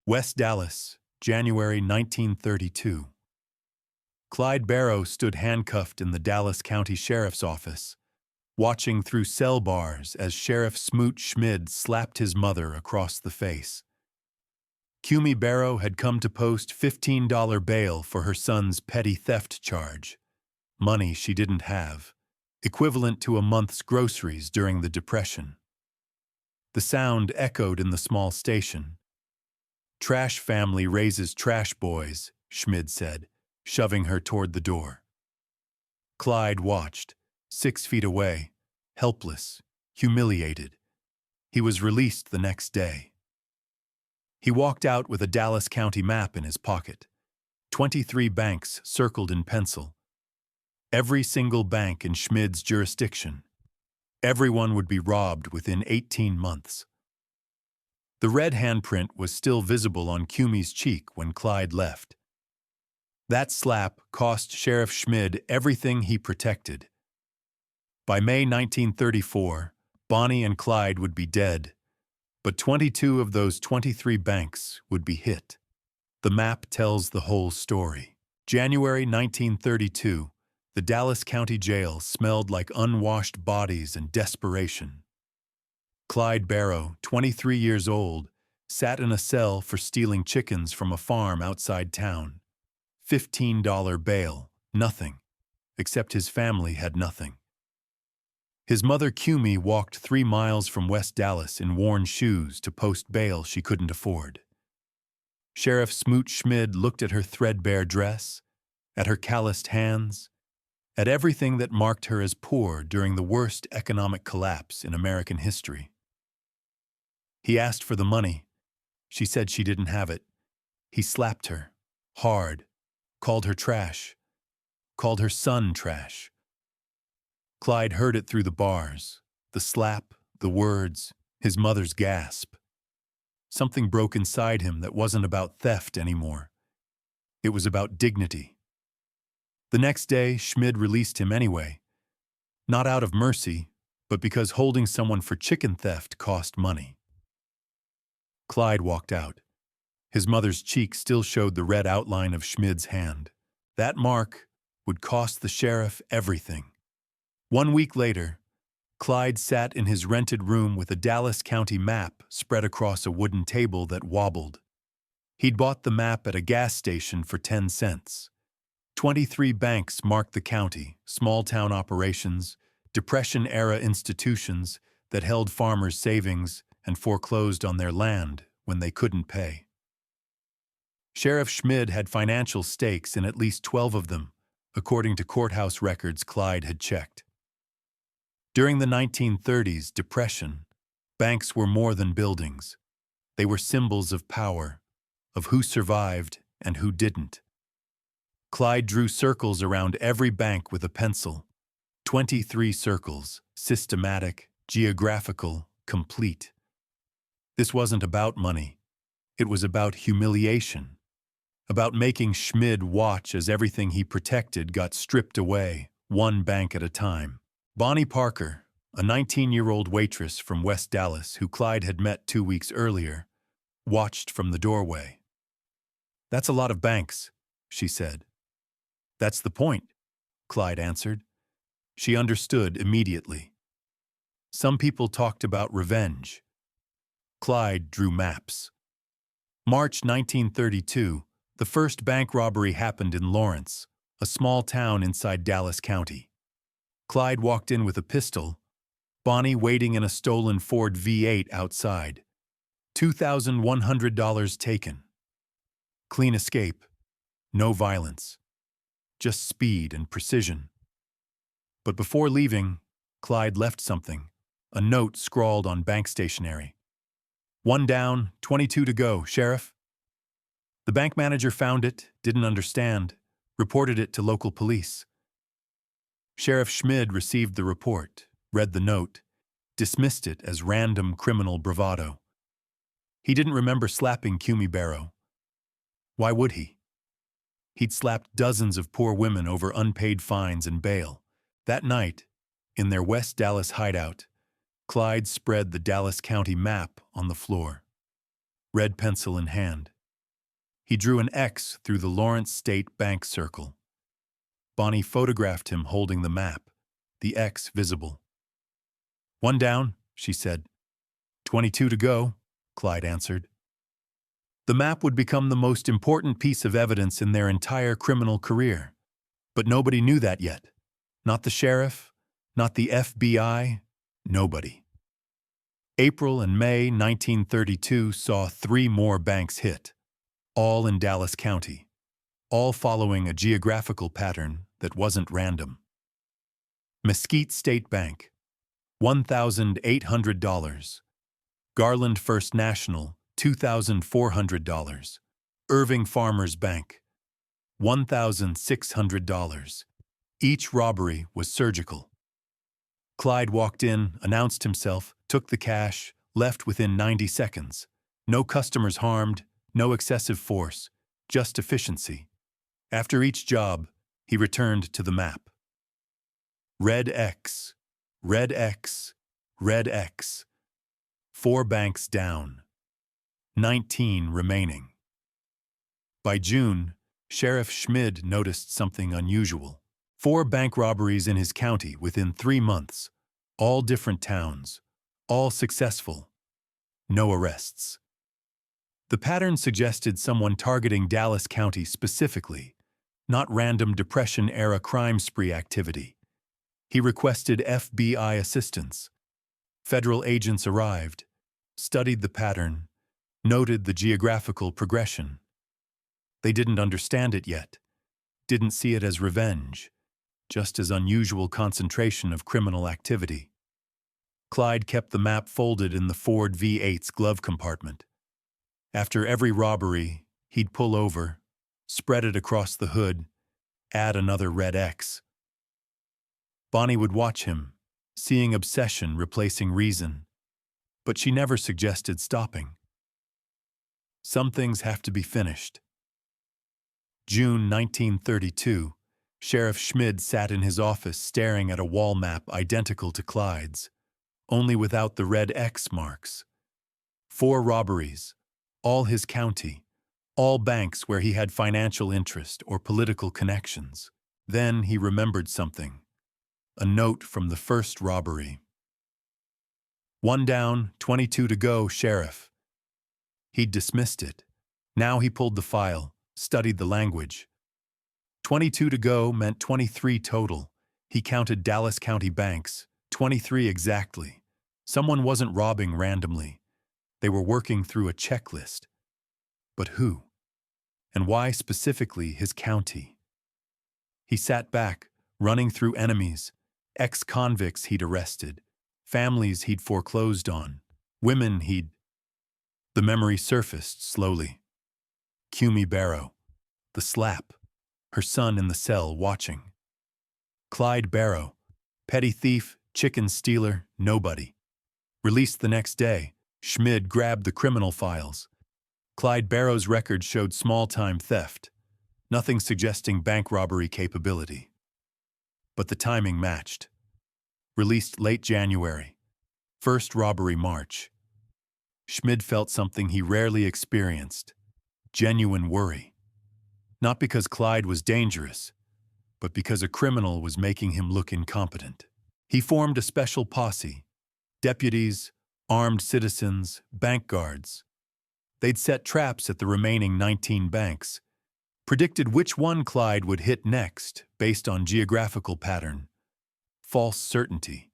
West Dallas, January 1932. Clyde Barrow stood handcuffed in the Dallas County Sheriff's office, watching through cell bars as Sheriff Smoot Schmid slapped his mother across the face. Cumie Barrow had come to post $15 bail for her son's petty theft charge, money she didn't have, equivalent to a month's groceries during the Depression. The sound echoed in the small station. "Trash family raises trash boys," Schmid said, shoving her toward the door. Clyde watched, 6 feet away, helpless, humiliated. He was released the next day. He walked out with a Dallas County map in his pocket. 23 banks circled in pencil. Every single bank in Schmid's jurisdiction. Everyone would be robbed within 18 months. The red handprint was still visible on Cumie's cheek when Clyde left. That slap cost Sheriff Schmid everything he protected. By May 1934, Bonnie and Clyde would be dead, but 22 of those 23 banks would be hit. The map tells the whole story. January 1932, the Dallas County Jail smelled like unwashed bodies and desperation. Clyde Barrow, 23 years old, sat in a cell for stealing chickens from a farm outside town. $15 bail, nothing, except his family had nothing. His mother Cumie walked 3 miles from West Dallas in worn shoes to post bail she couldn't afford. Sheriff Smoot Schmid looked at her threadbare dress, at her calloused hands, at everything that marked her as poor during the worst economic collapse in American history. He asked for the money. She said she didn't have it. He slapped her, hard, called her trash, called her son trash. Clyde heard it through the bars, the slap, the words, his mother's gasp. Something broke inside him that wasn't about theft anymore. It was about dignity. The next day, Schmid released him anyway. Not out of mercy, but because holding someone for chicken theft cost money. Clyde walked out. His mother's cheek still showed the red outline of Schmid's hand. That mark would cost the sheriff everything. 1 week later, Clyde sat in his rented room with a Dallas County map spread across a wooden table that wobbled. He'd bought the map at a gas station for 10 cents. 23 banks marked the county, small-town operations, Depression-era institutions that held farmers' savings and foreclosed on their land when they couldn't pay. Sheriff Schmid had financial stakes in at least 12 of them, according to courthouse records Clyde had checked. During the 1930s Depression, banks were more than buildings. They were symbols of power, of who survived and who didn't. Clyde drew circles around every bank with a pencil. 23 circles, systematic, geographical, complete. This wasn't about money. It was about humiliation. About making Schmid watch as everything he protected got stripped away, one bank at a time. Bonnie Parker, a 19-year-old waitress from West Dallas who Clyde had met 2 weeks earlier, watched from the doorway. "That's a lot of banks," she said. "That's the point," Clyde answered. She understood immediately. Some people talked about revenge. Clyde drew maps. March 1932, the first bank robbery happened in Lawrence, a small town inside Dallas County. Clyde walked in with a pistol, Bonnie waiting in a stolen Ford V8 outside. $2,100 taken. Clean escape. No violence. Just speed and precision. But before leaving, Clyde left something, a note scrawled on bank stationery. "1 down, 22 to go, Sheriff." The bank manager found it, didn't understand, reported it to local police. Sheriff Schmid received the report, read the note, dismissed it as random criminal bravado. He didn't remember slapping Cumie Barrow. Why would he? He'd slapped dozens of poor women over unpaid fines and bail. That night, in their West Dallas hideout, Clyde spread the Dallas County map on the floor, red pencil in hand. He drew an X through the Lawrence State Bank circle. Bonnie photographed him holding the map, the X visible. "One down," she said. 22 to go, Clyde answered. The map would become the most important piece of evidence in their entire criminal career. But nobody knew that yet. Not the sheriff, not the FBI, nobody. April and May 1932 saw 3 more banks hit, all in Dallas County, all following a geographical pattern that wasn't random. Mesquite State Bank, $1,800. Garland First National, $2,400. Irving Farmers Bank, $1,600. Each robbery was surgical. Clyde walked in, announced himself, took the cash, left within 90 seconds. No customers harmed, no excessive force, just efficiency. After each job, he returned to the map. Red X, red X, red X. 4 banks down. 19 remaining. By June, Sheriff Schmid noticed something unusual. 4 bank robberies in his county within 3 months, all different towns, all successful. No arrests. The pattern suggested someone targeting Dallas County specifically, not random Depression-era crime spree activity. He requested FBI assistance. Federal agents arrived, studied the pattern, noted the geographical progression. They didn't understand it yet, didn't see it as revenge, just as unusual concentration of criminal activity. Clyde kept the map folded in the Ford V8's glove compartment. After every robbery, he'd pull over, spread it across the hood, add another red X. Bonnie would watch him, seeing obsession replacing reason, but she never suggested stopping. Some things have to be finished. June 1932, Sheriff Schmid sat in his office staring at a wall map identical to Clyde's, only without the red X marks. 4 robberies, all his county, all banks where he had financial interest or political connections. Then he remembered something. A note from the first robbery. 1 down, 22 to go, Sheriff. He'd dismissed it. Now he pulled the file, studied the language. 22 to go meant 23 total. He counted Dallas County banks, 23 exactly. Someone wasn't robbing randomly. They were working through a checklist. But who? And why specifically his county? He sat back, running through enemies, ex-convicts he'd arrested, families he'd foreclosed on, women he'd... The memory surfaced slowly. Cumie Barrow, the slap, her son in the cell watching. Clyde Barrow, petty thief, chicken stealer, nobody. Released the next day, Schmid grabbed the criminal files. Clyde Barrow's record showed small-time theft, nothing suggesting bank robbery capability. But the timing matched. Released late January, first robbery March. Schmid felt something he rarely experienced, genuine worry. Not because Clyde was dangerous, but because a criminal was making him look incompetent. He formed a special posse, deputies, armed citizens, bank guards. They'd set traps at the remaining 19 banks, predicted which one Clyde would hit next based on geographical pattern. False certainty.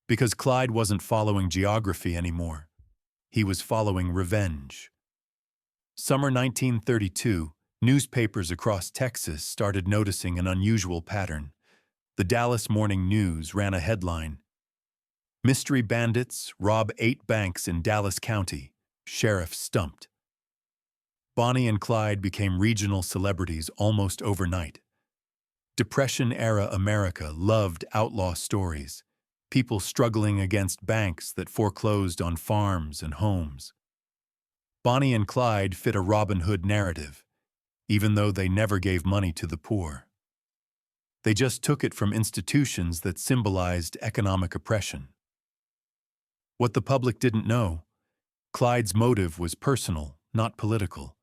Because Clyde wasn't following geography anymore. He was following revenge. Summer 1932, newspapers across Texas started noticing an unusual pattern. The Dallas Morning News ran a headline: "Mystery bandits rob 8 banks in Dallas County. Sheriff stumped." Bonnie and Clyde became regional celebrities almost overnight. Depression-era America loved outlaw stories, people struggling against banks that foreclosed on farms and homes. Bonnie and Clyde fit a Robin Hood narrative, even though they never gave money to the poor. They just took it from institutions that symbolized economic oppression. What the public didn't know, Clyde's motive was personal, not political.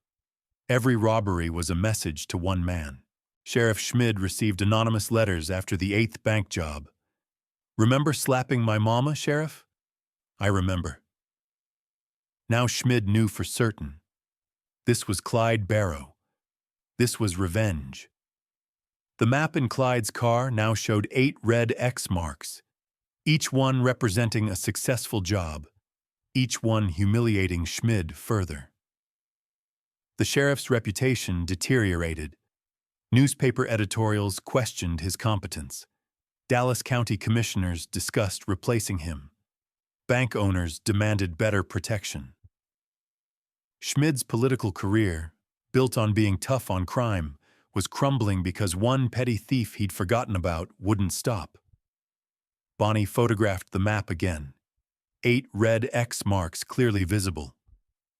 Every robbery was a message to one man. Sheriff Schmid received anonymous letters after the 8th bank job. "Remember slapping my mama, Sheriff?" "I remember." Now Schmid knew for certain. This was Clyde Barrow. This was revenge. The map in Clyde's car now showed 8 red X marks, each one representing a successful job, each one humiliating Schmid further. The sheriff's reputation deteriorated. Newspaper editorials questioned his competence. Dallas County commissioners discussed replacing him. Bank owners demanded better protection. Schmid's political career, built on being tough on crime, was crumbling because one petty thief he'd forgotten about wouldn't stop. Bonnie photographed the map again. 8 red X marks clearly visible.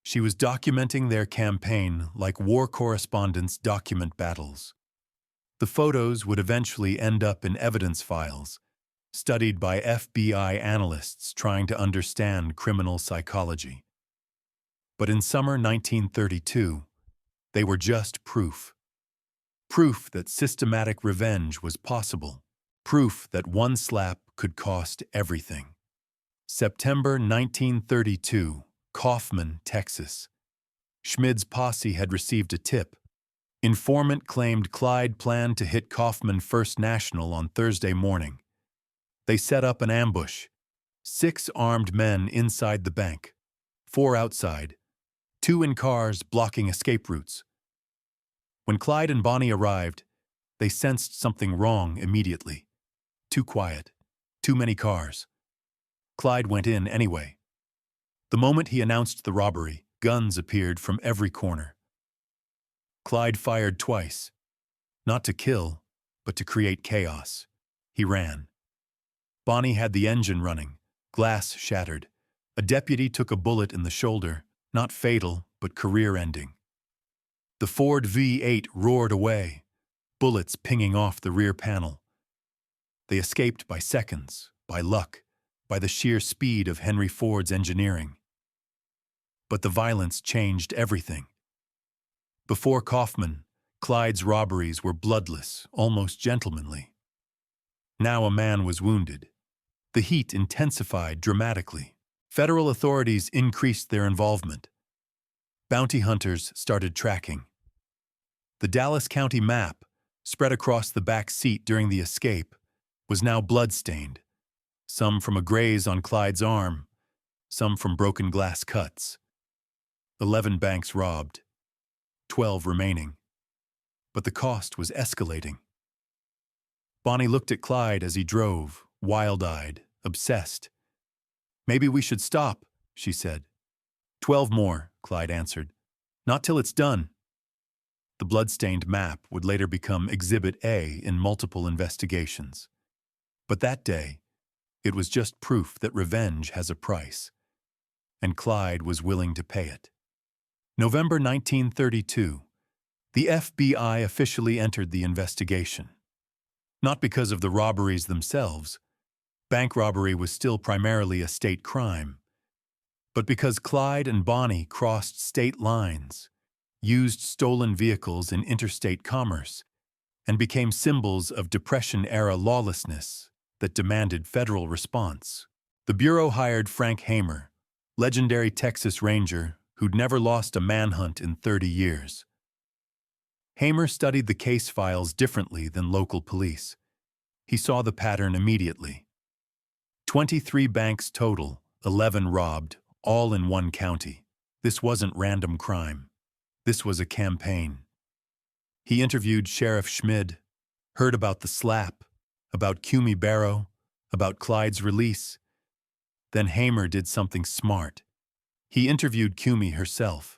She was documenting their campaign like war correspondents document battles. The photos would eventually end up in evidence files, studied by FBI analysts trying to understand criminal psychology. But in summer 1932, they were just proof. Proof that systematic revenge was possible. Proof that one slap could cost everything. September 1932, Kaufman, Texas. Schmid's posse had received a tip. Informant claimed Clyde planned to hit Kaufman First National on Thursday morning. They set up an ambush. 6 armed men inside the bank, 4 outside, 2 in cars blocking escape routes. When Clyde and Bonnie arrived, they sensed something wrong immediately. Too quiet, too many cars. Clyde went in anyway. The moment he announced the robbery, guns appeared from every corner. Clyde fired twice, not to kill, but to create chaos. He ran. Bonnie had the engine running, glass shattered. A deputy took a bullet in the shoulder, not fatal, but career-ending. The Ford V8 roared away, bullets pinging off the rear panel. They escaped by seconds, by luck, by the sheer speed of Henry Ford's engineering. But the violence changed everything. Before Kaufman, Clyde's robberies were bloodless, almost gentlemanly. Now a man was wounded. The heat intensified dramatically. Federal authorities increased their involvement. Bounty hunters started tracking. The Dallas County map, spread across the back seat during the escape, was now blood-stained, some from a graze on Clyde's arm, some from broken glass cuts. 11 banks robbed, 12 remaining. But the cost was escalating. Bonnie looked at Clyde as he drove, wild-eyed, obsessed. "Maybe we should stop," she said. 12 more, Clyde answered. "Not till it's done." The blood-stained map would later become Exhibit A in multiple investigations. But that day, it was just proof that revenge has a price. And Clyde was willing to pay it. November 1932, the FBI officially entered the investigation. Not because of the robberies themselves. Bank robbery was still primarily a state crime. But because Clyde and Bonnie crossed state lines, used stolen vehicles in interstate commerce, and became symbols of Depression-era lawlessness that demanded federal response. The Bureau hired Frank Hamer, legendary Texas Ranger who'd never lost a manhunt in 30 years. Hamer studied the case files differently than local police. He saw the pattern immediately. 23 banks total, 11 robbed, all in one county. This wasn't random crime. This was a campaign. He interviewed Sheriff Schmid, heard about the slap, about Cumie Barrow, about Clyde's release. Then Hamer did something smart. He interviewed Cumie herself.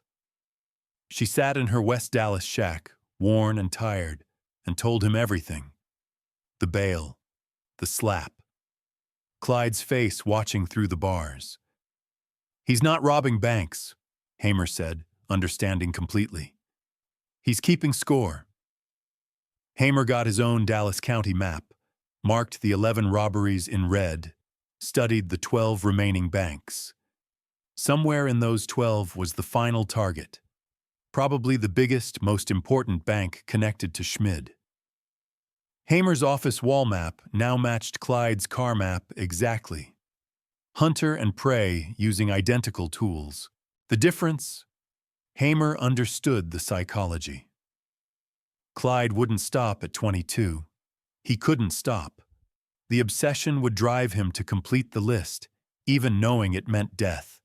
She sat in her West Dallas shack, worn and tired, and told him everything. The bail, the slap. Clyde's face watching through the bars. "He's not robbing banks," Hamer said, understanding completely. "He's keeping score." Hamer got his own Dallas County map, marked the 11 robberies in red, studied the 12 remaining banks. Somewhere in those 12 was the final target. probably the biggest, most important bank connected to Schmid. Hamer's office wall map now matched Clyde's car map exactly. Hunter and prey using identical tools. The difference? Hamer understood the psychology. Clyde wouldn't stop at 22. He couldn't stop. The obsession would drive him to complete the list, even knowing it meant death.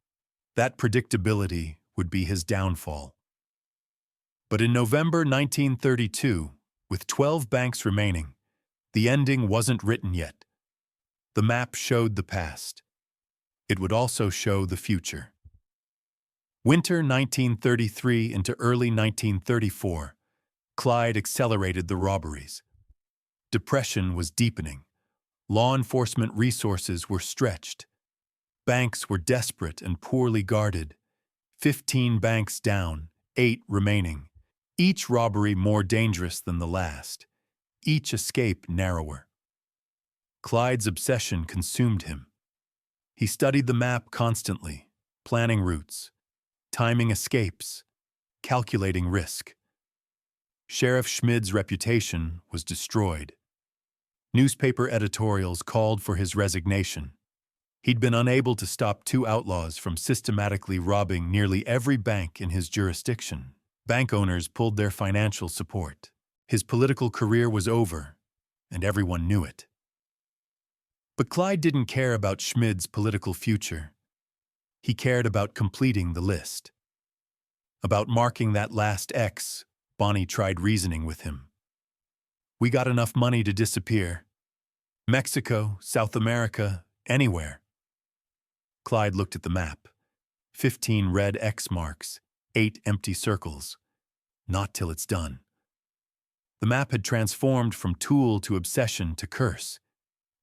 That predictability would be his downfall. But in November 1932, with 12 banks remaining, the ending wasn't written yet. The map showed the past. It would also show the future. Winter 1933 into early 1934, Clyde accelerated the robberies. Depression was deepening. Law enforcement resources were stretched. Banks were desperate and poorly guarded. 15 banks down, 8 remaining. Each robbery more dangerous than the last. Each escape narrower. Clyde's obsession consumed him. He studied the map constantly, planning routes, timing escapes, calculating risk. Sheriff Schmid's reputation was destroyed. Newspaper editorials called for his resignation. He'd been unable to stop 2 outlaws from systematically robbing nearly every bank in his jurisdiction. Bank owners pulled their financial support. His political career was over, and everyone knew it. But Clyde didn't care about Schmid's political future. He cared about completing the list. About marking that last X. Bonnie tried reasoning with him. We got enough money to disappear. Mexico, South America, anywhere. Clyde looked at the map. 15 red X marks, 8 empty circles. Not till it's done. The map had transformed from tool to obsession to curse.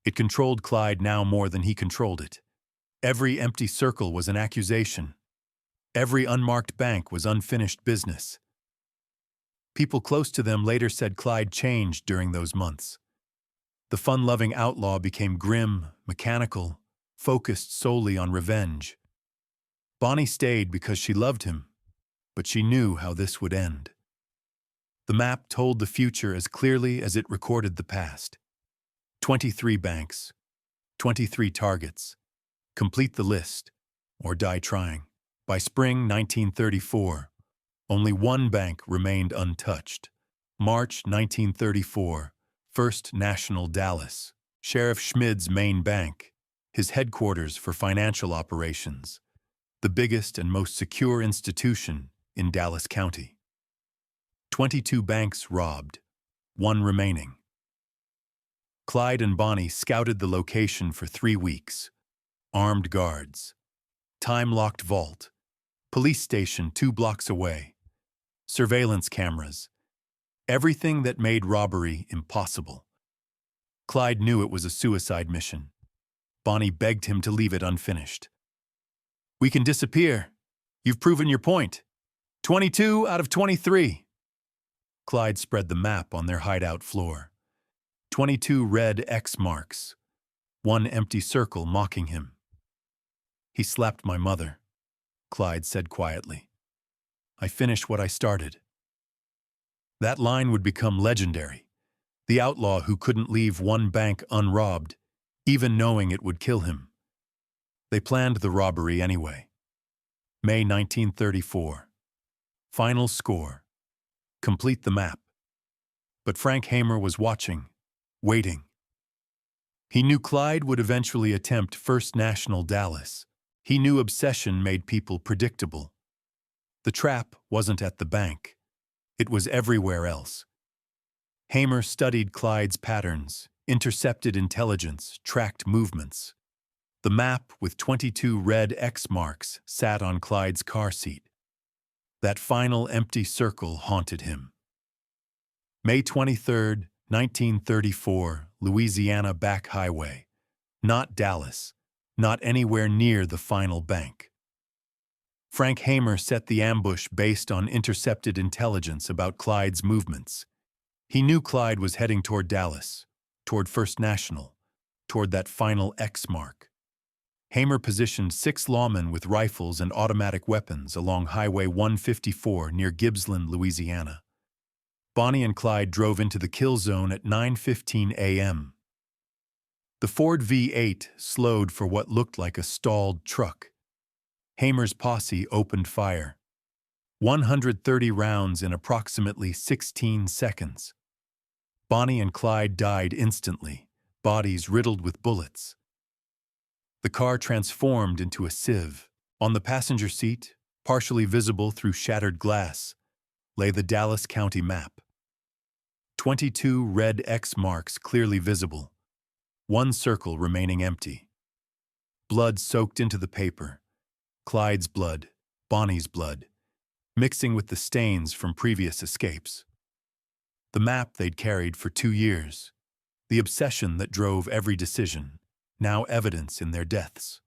It controlled Clyde now more than he controlled it. Every empty circle was an accusation. Every unmarked bank was unfinished business. People close to them later said Clyde changed during those months. The fun-loving outlaw became grim, mechanical, focused solely on revenge. Bonnie stayed because she loved him, but she knew how this would end. The map told the future as clearly as it recorded the past. 23 banks, 23 targets. Complete the list, or die trying. By spring 1934, only 1 bank remained untouched. March 1934, First National Dallas, Sheriff Schmid's main bank, his headquarters for financial operations, the biggest and most secure institution in Dallas County. 22 banks robbed, 1 remaining. Clyde and Bonnie scouted the location for 3 weeks. Armed guards, time-locked vault, police station 2 blocks away, surveillance cameras, everything that made robbery impossible. Clyde knew it was a suicide mission. Bonnie begged him to leave it unfinished. We can disappear. You've proven your point. 22 out of 23. Clyde spread the map on their hideout floor. 22 red X marks, 1 empty circle mocking him. He slapped my mother, Clyde said quietly. I finished what I started. That line would become legendary. The outlaw who couldn't leave 1 bank unrobbed, even knowing it would kill him. They planned the robbery anyway. May 1934. Final score. Complete the map. But Frank Hamer was watching, waiting. He knew Clyde would eventually attempt First National Dallas. He knew obsession made people predictable. The trap wasn't at the bank. It was everywhere else. Hamer studied Clyde's patterns, intercepted intelligence, tracked movements. The map with 22 red X marks sat on Clyde's car seat. That final empty circle haunted him. May 23, 1934, Louisiana Back Highway. Not Dallas. Not anywhere near the final bank. Frank Hamer set the ambush based on intercepted intelligence about Clyde's movements. He knew Clyde was heading toward Dallas, toward First National, toward that final X mark. Hamer positioned 6 lawmen with rifles and automatic weapons along Highway 154 near Gibbsland, Louisiana. Bonnie and Clyde drove into the kill zone at 9:15 a.m. The Ford V8 slowed for what looked like a stalled truck. Hamer's posse opened fire. 130 rounds in approximately 16 seconds. Bonnie and Clyde died instantly, bodies riddled with bullets. The car transformed into a sieve. On the passenger seat, partially visible through shattered glass, lay the Dallas County map. 22 red X marks clearly visible, one circle remaining empty. Blood soaked into the paper. Clyde's blood, Bonnie's blood, mixing with the stains from previous escapes. The map they'd carried for 2 years, the obsession that drove every decision, now evidence in their deaths.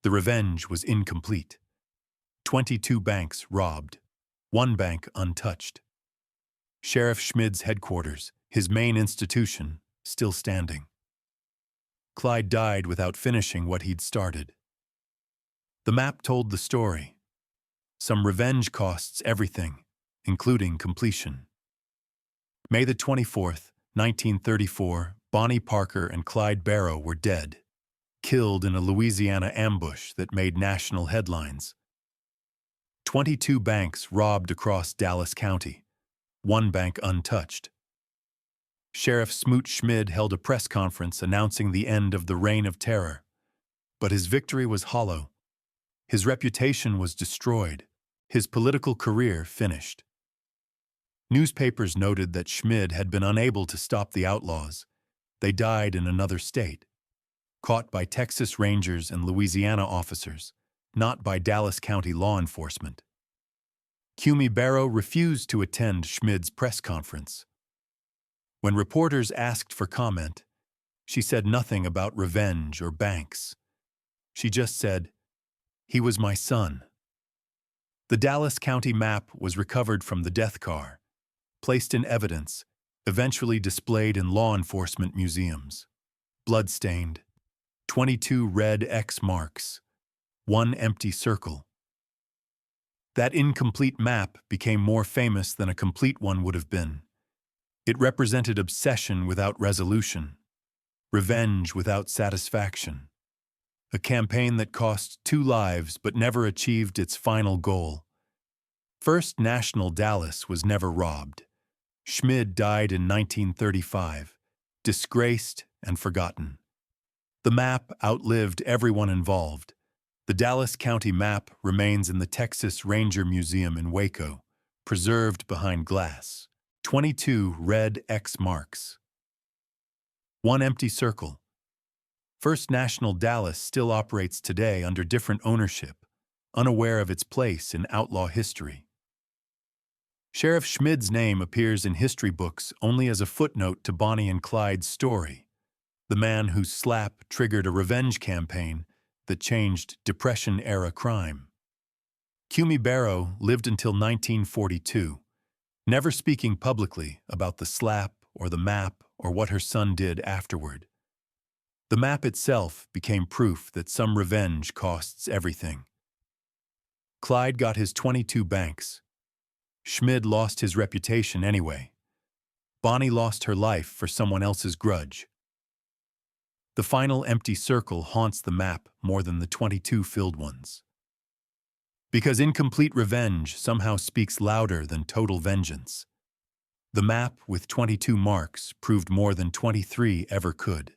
The revenge was incomplete. 22 banks robbed, 1 bank untouched. Sheriff Schmid's headquarters, his main institution, still standing. Clyde died without finishing what he'd started. The map told the story. Some revenge costs everything, including completion. May the 24th, 1934, Bonnie Parker and Clyde Barrow were dead, killed in a Louisiana ambush that made national headlines. 22 banks robbed across Dallas County, 1 bank untouched. Sheriff Smoot Schmid held a press conference announcing the end of the Reign of Terror, but his victory was hollow. His reputation was destroyed, his political career finished. Newspapers noted that Schmid had been unable to stop the outlaws. They died in another state, caught by Texas Rangers and Louisiana officers, not by Dallas County law enforcement. Cumie Barrow refused to attend Schmid's press conference. When reporters asked for comment, she said nothing about revenge or banks. She just said, "He was my son." The Dallas County map was recovered from the death car, placed in evidence, eventually displayed in law enforcement museums. Bloodstained, 22 red X marks, 1 empty circle. That incomplete map became more famous than a complete one would have been. It represented obsession without resolution, revenge without satisfaction, a campaign that cost 2 lives but never achieved its final goal. First National Dallas was never robbed. Schmid died in 1935, disgraced and forgotten. The map outlived everyone involved. The Dallas County map remains in the Texas Ranger Museum in Waco, preserved behind glass. 22 red X marks. 1 empty circle. First National Dallas still operates today under different ownership, unaware of its place in outlaw history. Sheriff Schmid's name appears in history books only as a footnote to Bonnie and Clyde's story, the man whose slap triggered a revenge campaign that changed Depression-era crime. Cumie Barrow lived until 1942, never speaking publicly about the slap or the map or what her son did afterward. The map itself became proof that some revenge costs everything. Clyde got his 22 banks. Schmid lost his reputation anyway. Bonnie lost her life for someone else's grudge. The final empty circle haunts the map more than the 22 filled ones. Because incomplete revenge somehow speaks louder than total vengeance. The map with 22 marks proved more than 23 ever could.